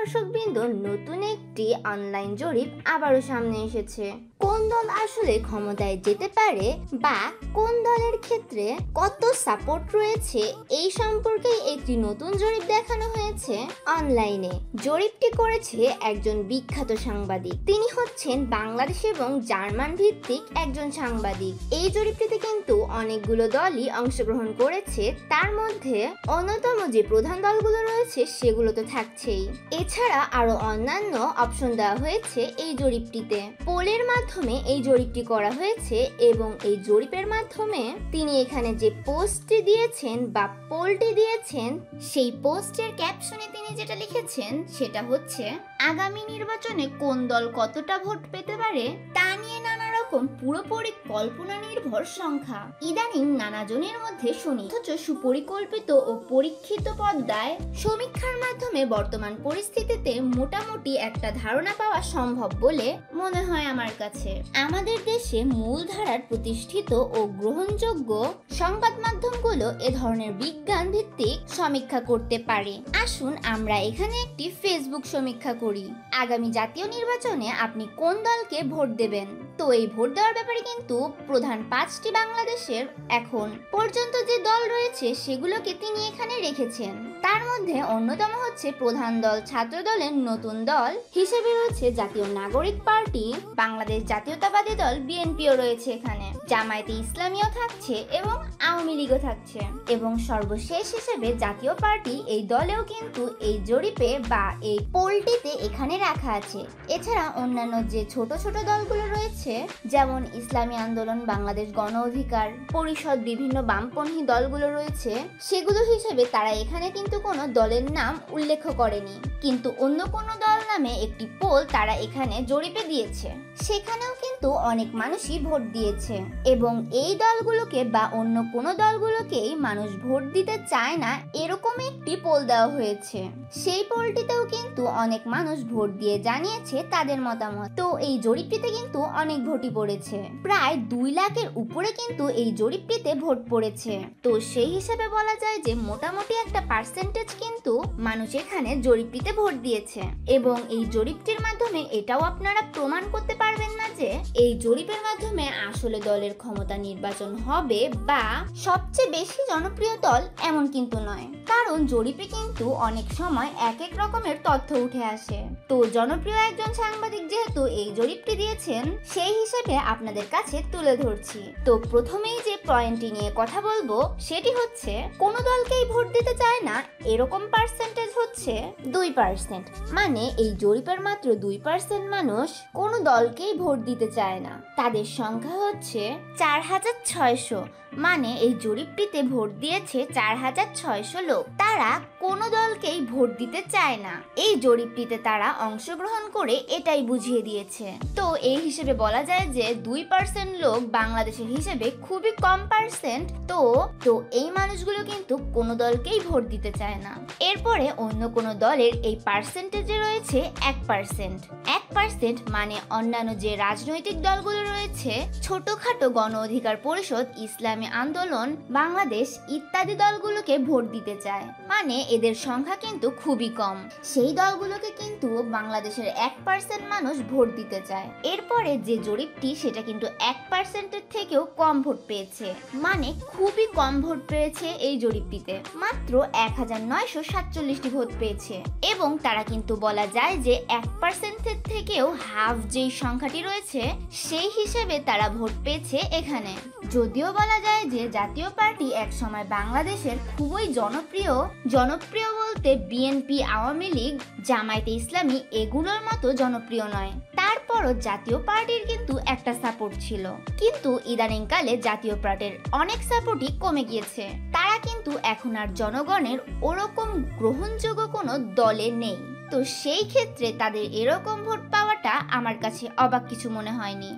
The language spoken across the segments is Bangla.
দর্শকবৃন্দ, নতুন একটি অনলাইন জরিপ আবারও সামনে এসেছে। কোন দল আসলে ক্ষমতায় যেতে পারে বা কোন দলের ক্ষেত্রে কত সাপোর্ট রয়েছে এই সম্পর্কে একটি নতুন জরিপ দেখানো হয়েছে অনলাইনে। জরিপটি করেছে একজন বিখ্যাত সাংবাদিক। তিনি হচ্ছেন বাংলাদেশ এবং জার্মান ভিত্তিক একজন সাংবাদিক। এই জরিপটিতে কিন্তু অনেকগুলো দলই অংশগ্রহণ করেছে। তার মধ্যে অন্যতম যে প্রধান দলগুলো রয়েছে সেগুলো তো থাকছেই। এছাড়া আরো অন্যান্য অপশন দেওয়া হয়েছে এই জরিপটিতে। পোলের মাধ্যমে এই জরিপটি করা হয়েছে এবং এই জরিপের মাধ্যমে তিনি এখানে যে পোস্টটি দিয়েছেন বা পোলটি দিয়েছেন, সেই পোস্টের ক্যাপশনে তিনি যেটা লিখেছেন সেটা হচ্ছে, আগামী নির্বাচনে কোন দল কতটা ভোট পেতে পারে তা নিয়ে নানা রকম পুরোপুরি কল্পনা নির্ভর সংখ্যা ইদানিং নানাজনের মধ্যে শুনি, অথচ সুপরিকল্পিত ও পরীক্ষিত পর্দায় সমীক্ষার মাধ্যমে বর্তমান পরিস্থিতিতে মোটামুটি একটা ধারণা পাওয়া সম্ভব বলে মনে হয় আমার কাছে। আমাদের দেশে মূলধারার প্রতিষ্ঠিত ও গ্রহণযোগ্য সংবাদ মাধ্যমগুলো এ ধরনের বিজ্ঞান ভিত্তিক সমীক্ষা করতে পারে। আসুন আমরা এখানে একটি ফেসবুক সমীক্ষা করি। আগামী জাতীয় নির্বাচনে আপনি কোন দলকে ভোট দেবেন? তো এই ভোট দেওয়ার ব্যাপারে কিন্তু প্রধান 5টি বাংলাদেশের এখন পর্যন্ত যে দল রয়েছে সেগুলোকে তিনি এখানে রেখেছেন। তার মধ্যে অন্যতম হচ্ছে প্রধান দল ছাত্র দলের নতুন দল হিসেবে রয়েছে জাতীয় নাগরিক পার্টি, বাংলাদেশ জাতীয়তাবাদী দল বিএনপিও রয়েছে এখানে, জামায়াতে ইসলামীও থাকছে এবং আওয়ামী লীগও থাকছে, এবং সর্বশেষ হিসেবে জাতীয় পার্টি এই দলেও কিন্তু এই জরিপে বা এই পোলটিতে এখানে রাখা আছে। এছাড়া অন্যান্য যে ছোট ছোট দলগুলো রয়েছে, যেমন ইসলামী আন্দোলন, বাংলাদেশ গণ অধিকার পরিষদ, বিভিন্ন বামপন্থী দলগুলো রয়েছে, সেগুলো হিসেবে তারা এখানে কিন্তু কোনো দলের নাম উল্লেখ করেনি, কিন্তু অন্য কোনো দল নামে একটি পোল তারা এখানে জরিপে দিয়েছে। সেখানেও কিন্তু অনেক মানুষই ভোট দিয়েছে এবং এই দলগুলোকে বা অন্য কোনো দলগুলোকেই মানুষ ভোট দিতে চায় না এরকম একটি পোল দেওয়া হয়েছে। সেই পোলটিতেও কিন্তু অনেক মানুষ ভোট দিয়ে জানিয়েছে তাদের মতামত। তো এই জরিপটিতে কিন্তু অনেক ভোটই পড়েছে, প্রায় 2 লাখের উপরে কিন্তু এই জরিপটিতে ভোট পড়েছে। তো সেই হিসেবে বলা যায় যে মোটামুটি একটা পার্সেন্টেজ কিন্তু মানুষ এখানে জরিপটিতে ভোট দিয়েছে। এবং এই জরিপটির মাধ্যমে এটাও আপনারা প্রমাণ করতে পারবেন না যে এই জরিপের মাধ্যমে আসলে দলের ক্ষমতা নির্বাচন হবে বা সবচেয়ে বেশি জনপ্রিয় দল এমন কিন্তু নয়, কারণ জরিপে কিন্তু অনেক সময় এক এক রকমের তথ্য উঠে আসে। তো জনপ্রিয় একজন সাংবাদিক যেহেতু এই জরিপটি দিয়েছেন, সেই হিসেবে আপনাদের কাছে তুলে ধরছি। তো প্রথমেই যে পয়েন্টটি নিয়ে কথা বলবো সেটি হচ্ছে, কোন দলকেই ভোট দিতে চায় না এরকম পার্সেন্টেজ হচ্ছে 2%। মানে এই জরিপের মাত্র 2% মানুষ কোন দলকেই ভোট দিতে চায় না। তাদের সংখ্যা হচ্ছে 4600। মানে এই জরিপটিতে ভোট দিয়েছে 4600 লোক। তারা কোনো দলকেই ভোট দিতে চায় না। এই জরিপটিতে তারা অংশগ্রহণ করে এটাই বুঝিয়ে দিয়েছে। তো এই হিসেবে বলা যায় যে 2% লোক বাংলাদেশের হিসেবে খুবই কম পার্সেন্ট। তো এই মানুষগুলো কিন্তু কোনো দলকেই ভোট দিতে চায় না। এরপরে অন্য কোনো দলের এই পার্সেন্টেজে রয়েছে 1%। 1% মানে অন্যান্য যে রাজনৈতিক দলগুলো রয়েছে, ছোটখাটো গণ অধিকার পরিষদ, ইসলামী আন্দোলন, বাংলাদেশ ইত্যাদি দলগুলোকে ভোট দিতে চায়। মানে এদের সংখ্যা কিন্তু খুবই কম। সেই দলগুলোকে কিন্তু বাংলাদেশের 1% মানুষ ভোট দিতে চায়। এরপরে যে জরিপটি সেটা কিন্তু 1%-এর থেকেও কম ভোট পেয়েছে। মানে খুবই কম ভোট পেয়েছে এই জরিপটিতে, মাত্র 1947টি ভোট পেয়েছে। এবং তারা কিন্তু বলা যায় যে 1%-এর থেকেও হাফ যেই সংখ্যাটি রয়েছে সেই হিসেবে তারা ভোট পেয়েছে এখানে। যদিও বলা যায় যে জাতীয় পার্টি এক সময় বাংলাদেশের খুবই জনপ্রিয় বলতে বিএনপি, আওয়ামী লীগ, জামায়াতে ইসলামী এগুলোর মতো জনপ্রিয় নয়, তারপরও জাতীয় পার্টির কিন্তু একটা সাপোর্ট ছিল। কিন্তু ইদানিংকালে জাতীয় পার্টির অনেক সাপোর্টই কমে গিয়েছে। তারা কিন্তু এখন আর জনগণের ওরকম গ্রহণযোগ্য কোনো দলে নেই। তো সেই ক্ষেত্রে তাদের এরকম ভোট পাওয়াটা আমার কাছে অবাক কিছু মনে হয়নি।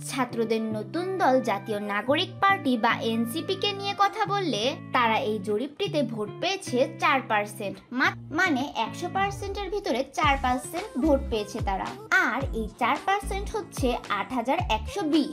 ছাত্রদের নতুন দল জাতীয় নাগরিক পার্টি বা এনসিপি কে নিয়ে কথা বললে তারা এই জরিপটিতে ভোট পেয়েছে 4%, মানে 100%-এর ভিতরে 4% ভোট পেয়েছে তারা। আর এই 4% হচ্ছে 8120।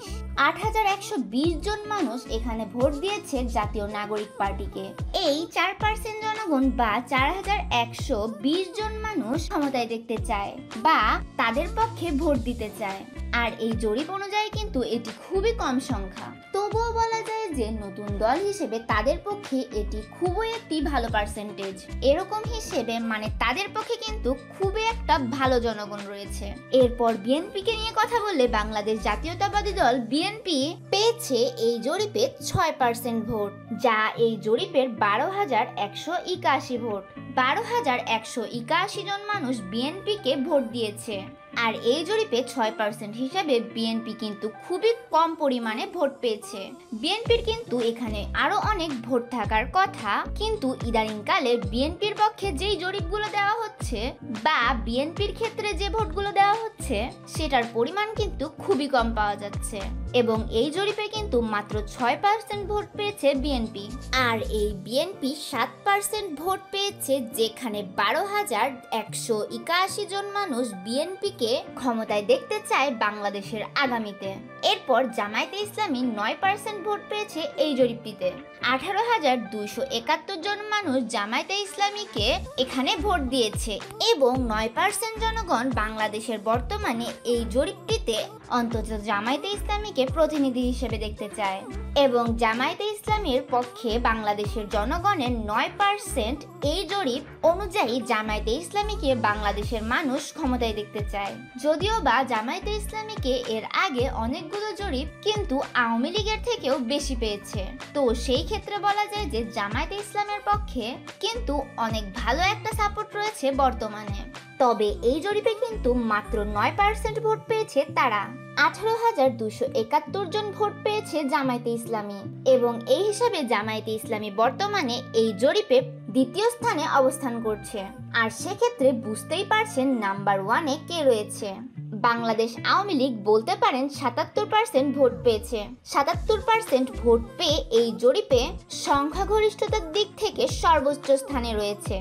8120 জন মানুষ এখানে ভোট দিয়েছে জাতীয় নাগরিক পার্টিকে। এই 4% জনগণ বা 4120 জন মানুষ ক্ষমতায় দেখতে চায় বা তাদের পক্ষে ভোট দিতে চায়। আর এই জরিপ অনুযায়ী কিন্তু এটি খুবই কম সংখ্যা। তবুও বলা যায় যে নতুন দল হিসেবে তাদের পক্ষে এটি খুবই একটি ভালো পার্সেন্টেজ। এরকম হিসেবে মানে তাদের পক্ষে কিন্তু খুবই একটা ভালো জনগণ রয়েছে। এরপর বিএনপি কে নিয়ে কথা বললে বাংলাদেশ জাতীয়তাবাদী দল বিএনপি পেয়েছে এই জরিপে 6% ভোট, যা এই জরিপের 12,181 ভোট। 12,181 জন মানুষ বিএনপি কে ভোট দিয়েছে। আর এই জরিপে 6% হিসাবে বিএনপি কিন্তু খুবই কম পরিমাণে ভোট পেয়েছে। বিএনপির কিন্তু এখানে আরো অনেক ভোট থাকার কথা, কিন্তু ইদানিংকালে বিএনপির পক্ষে যেই জরিপগুলো দেওয়া হচ্ছে বা বিএনপির ক্ষেত্রে যে ভোটগুলো দেওয়া হচ্ছে সেটার পরিমাণ কিন্তু খুবই কম পাওয়া যাচ্ছে। এবং এই জরিপে কিন্তু মাত্র 6% ভোট পেয়েছে বিএনপি। আর এই বিএনপি 7% ভোট পেয়েছে, যেখানে 12,181 জন মানুষ বিএনপি কে ক্ষমতায় দেখতে চায় বাংলাদেশের আগামীতে। এরপর জামায়াতে ইসলামী 9% ভোট পেয়েছে এই জরিপটিতে। 18,271 জন মানুষ জামায়াতে ইসলামীকে এখানে ভোট দিয়েছে এবং 9% জনগণ বাংলাদেশের বর্তমানে এই জরিপটিতে অন্তত জামায়াতে ইসলামীকে প্রতিনিধি হিসেবে দেখতে চায়। এবং জামায়াতে ইসলামীর পক্ষে বাংলাদেশের জনগণের 9% এই জরিপ অনুযায়ী জামায়াতে ইসলামীকে বাংলাদেশের মানুষ ক্ষমতায় দেখতে চায়। যদিও বা জামায়াতে ইসলামীকে এর আগে অনেকগুলো জরিপ কিন্তু আওয়ামী লীগের থেকেও বেশি পেয়েছে। তো সেই ক্ষেত্রে বলা যায় যে জামায়াতে ইসলামের পক্ষে কিন্তু অনেক ভালো একটা সাপোর্ট রয়েছে বর্তমানে। তবে এই জরিপে কিন্তু মাত্র 9% ভোট পেয়েছে তারা। 18,271 জন ভোট পেয়েছে জামায়াতে ইসলামী এবং এই হিসাবে জামায়াতে ইসলামী বর্তমানে এই জরিপে দ্বিতীয় স্থানে অবস্থান করছে। আর সেক্ষেত্রে বুঝতেই পারছেন নাম্বার 1-এ কে রয়েছে। বাংলাদেশ আওয়ামী লীগ বলতে পারেন 77% ভোট পেয়েছে। 77% ভোট পেয়ে এই জরিপে সংখ্যাগরিষ্ঠতার দিক থেকে সর্বোচ্চ স্থানে রয়েছে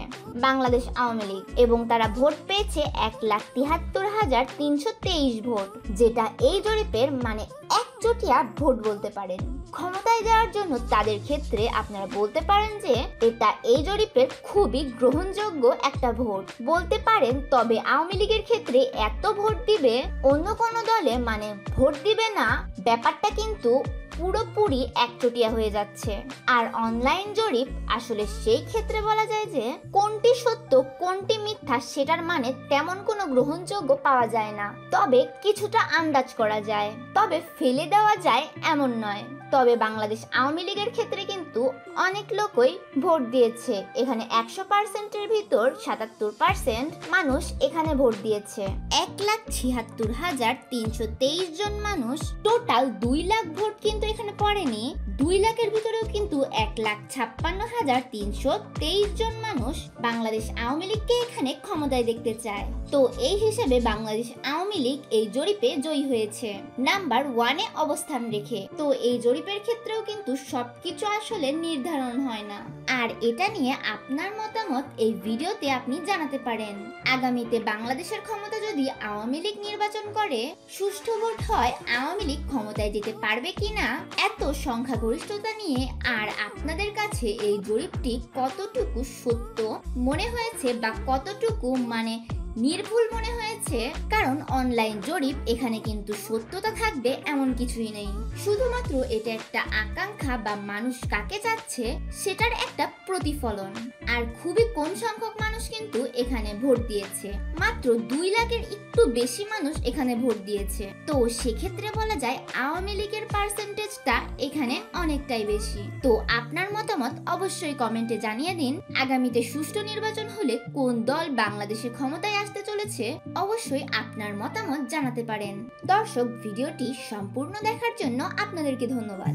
বাংলাদেশ আওয়ামী লীগ এবং তারা ভোট পেয়েছে 1,73,323 ভোট, যেটা এই জরিপের মানে একচটিয়া ভোট বলতে পারেন। ক্ষমতায় যাওয়ার জন্য তাদের ক্ষেত্রে আপনারা বলতে পারেন যে এটা এই জরিপের খুবই গ্রহণযোগ্য একটা ভোট বলতে পারেন। তবে আওয়ামী লীগের ক্ষেত্রে এত ভোট দিবে অন্য কোনো দলে মানে ভোট দিবে না, ব্যাপারটা কিন্তু পুরোপুরি একচটিয়া হয়ে যাচ্ছে। আর অনলাইন জরিপ আসলে সেই ক্ষেত্রে বলা যায় যে কোনটি সত্য কোনটি মিথ্যা সেটার মানে তেমন কোনো গ্রহণযোগ্য পাওয়া যায় না, তবে কিছুটা আন্দাজ করা যায়, তবে ফেলে দেওয়া যায় এমন নয়। তবে বাংলাদেশ আওয়ামী লীগের ক্ষেত্রে কিন্তু অনেক লোকই ভোট দিয়েছে। এখানে 100%-এর ভিতর 77% মানুষ এখানে ভোট দিয়েছে। 1,76,323 জন মানুষ, টোটাল 2 লাখ ভোট কিন্তু এখানে পড়েনি। 2 লাখের ভিতরেও কিন্তু 1,56,323 জন মানুষ বাংলাদেশ আওয়ামী লীগকে এখানে ক্ষমতায় দেখতে চায়। তো এই হিসেবে বাংলাদেশ আওয়ামী লীগ এই জরিপে জয়ী হয়েছে নাম্বার 1-এ অবস্থান রেখে। তো এই জরিপের ক্ষেত্রেও কিন্তু সবকিছু আসলে নির্ধারণ হয় না। আর এটা নিয়ে আপনার মতামত এই ভিডিওতে আপনি জানাতে পারেন। আগামীতে বাংলাদেশের ক্ষমতা যদি আওয়ামী লীগ নির্বাচন করে, সুষ্ঠু ভোট হয়, আওয়ামী লীগ ক্ষমতায় যেতে পারবে কিনা এত সংখ্যাগরিষ্ঠতা নিয়ে। আর আপনাদের কাছে এই জরিপটি কতটুকু সত্য মনে হয়েছে বা কতটুকু মানে নির্ভুল মনে হয়েছে, কারণ অনলাইন জরিপ এখানে কিন্তু সত্যতা থাকবে এমন কিছুই নেই, শুধুমাত্র এটা একটা আকাঙ্ক্ষা বা মানুষ কাকে চাচ্ছে সেটার একটা প্রতিফলন। আর খুবই কম সংখ্যক মানুষ কিন্তু এখানে ভোট দিয়েছে, মাত্র 2 লাখের একটু বেশি মানুষ এখানে ভোট দিয়েছে। তো সেক্ষেত্রে বলা যায় আওয়ামী লীগের পার্সেন্টেজটা এখানে অনেকটাই বেশি। তো আপনার মতামত অবশ্যই কমেন্টে জানিয়ে দিন। আগামীতে সুষ্ঠু নির্বাচন হলে কোন দল বাংলাদেশে ক্ষমতায় আসতে চলেছে অবশ্যই আপনার মতামত জানাতে পারেন। দর্শক, ভিডিওটি সম্পূর্ণ দেখার জন্য আপনাদেরকে ধন্যবাদ।